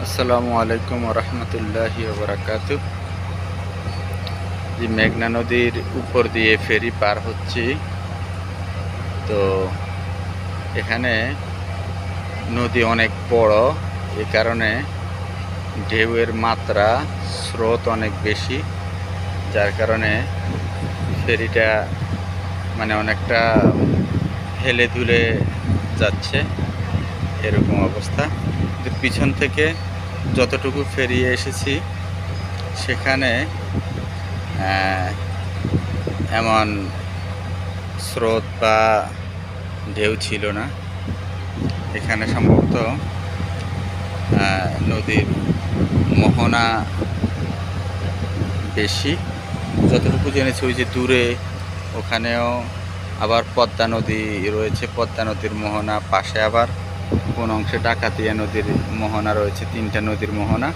আসসালামু আলাইকুম রহমতুল্লাহি বারাকাতুহ। যে মেঘনা নদীর উপর দিয়ে ফেরি পার হচ্ছি, তো এখানে নদী অনেক বড়, এই কারণে ঢেউয়ের মাত্রা স্রোত অনেক বেশি, যার কারণে ফেরিটা অনেকটা হেলে দুলে যাচ্ছে, এরকম অবস্থা। কিন্তু পিছন থেকে যতটুকু ফেরিয়ে এসেছি সেখানে এমন স্রোত বা ঢেউ ছিল না। এখানে সম্ভবত নদীর মোহনা বেশি, যতটুকু জেনেছি। ওই যে দূরে ওখানেও আবার পদ্মা নদী রয়েছে, পদ্মা নদীর মোহনা। পাশে আবার কোন অংশে ডাকাতিয়া নদীর মোহনা রয়েছে, 3টা নদীর মোহনা।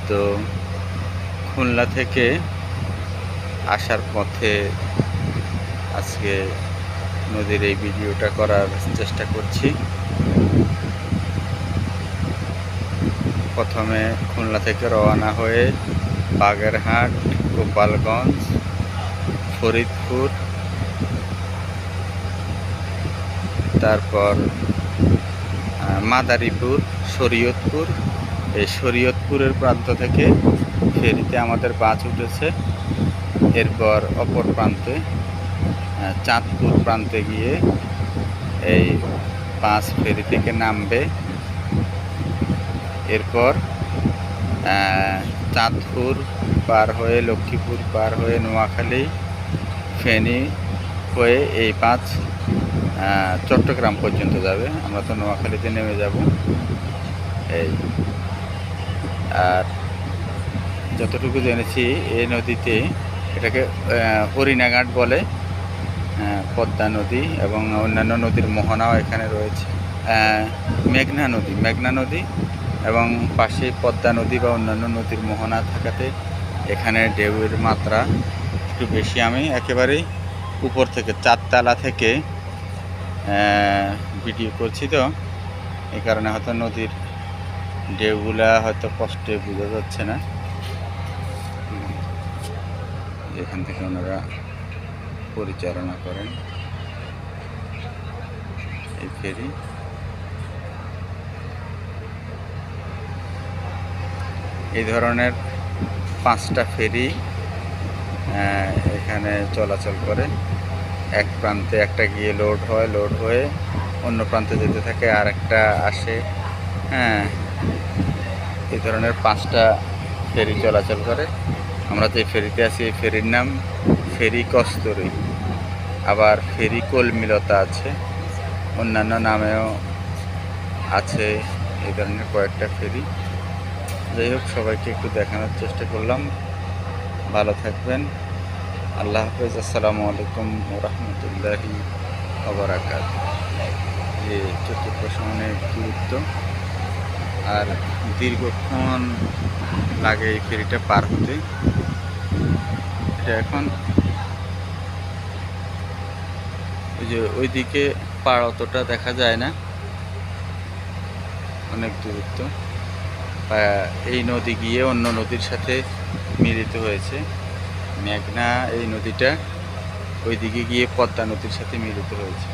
তো খুলনা থেকে আসার পথে আজকে নদীর এই ভিডিওটা করার চেষ্টা করছি। প্রথমে খুলনা থেকে রওনা হয়ে বাগেরহাট, গোপালগঞ্জ, ফরিদপুর, তারপর মাদারীপুর, শরীয়তপুর। এই শরীয়তপুরের প্রান্ত থেকে ফেরিতে আমাদের বাস উঠেছে। এরপর অপর প্রান্তে চাঁদপুর প্রান্তে গিয়ে এই বাস ফেরি থেকে নামবে। এরপর চাঁদপুর পার হয়ে, লক্ষ্মীপুর পার হয়ে, নোয়াখালী, ফেনী হয়ে এই বাস চট্টগ্রাম পর্যন্ত যাবে। আমরা তো নোয়াখালীতে নেমে যাব। এই আর যতটুকু জেনেছি, এই নদীতে, এটাকে হরিণাঘাট বলে, পদ্মা নদী এবং অন্যান্য নদীর মোহনাও এখানে রয়েছে। মেঘনা নদী এবং পাশে পদ্মা নদী বা অন্যান্য নদীর মোহনা থাকাতে এখানে ঢেউয়ের মাত্রা একটু বেশি। আমি একেবারেই উপর থেকে, 4তলা থেকে ভিডিও করছি, তো এই কারণে হয়তো নদীর ঢেউগুলা হয়তো কষ্টে বোঝা যাচ্ছে না। এখান থেকে ওনারা পরিচালনা করেন এই ফেরি। এই ধরনের 5টা ফেরি এখানে চলাচল করে। এক প্রান্তে একটা গিয়ে লোড হয়, লোড হয়ে অন্য প্রান্তে যেতে থাকে, আর একটা আসে। এই ধরনের 5টা ফেরি চলাচল করে। আমরা যে ফেরিতে আছি, এই ফেরির নাম ফেরি কস্তুরী, আবার ফেরি কলমিলতা আছে, অন্যান্য নামেও আছে এই ধরনের কয়েকটা ফেরি। যাই হোক, সবাইকে একটু দেখানোর চেষ্টা করলাম। ভালো থাকবেন। আল্লাহ হাফেজ। আসসালামু আলাইকুম রহমতুল্লাহি বারাকাতুহু। যে চতুর্পাশ অনেক দূরত্ব আর দীর্ঘক্ষণ লাগে এই ফেরিটা পার হতে। এটা এখন ওই যে ওইদিকে পার অতটা দেখা যায় না, অনেক দূরত্ব। এই নদী গিয়ে অন্য নদীর সাথে মিলিত হয়েছে। মেঘনা এই নদীটা ওইদিকে গিয়ে পদ্মা নদীর সাথে মিলিত হয়েছে।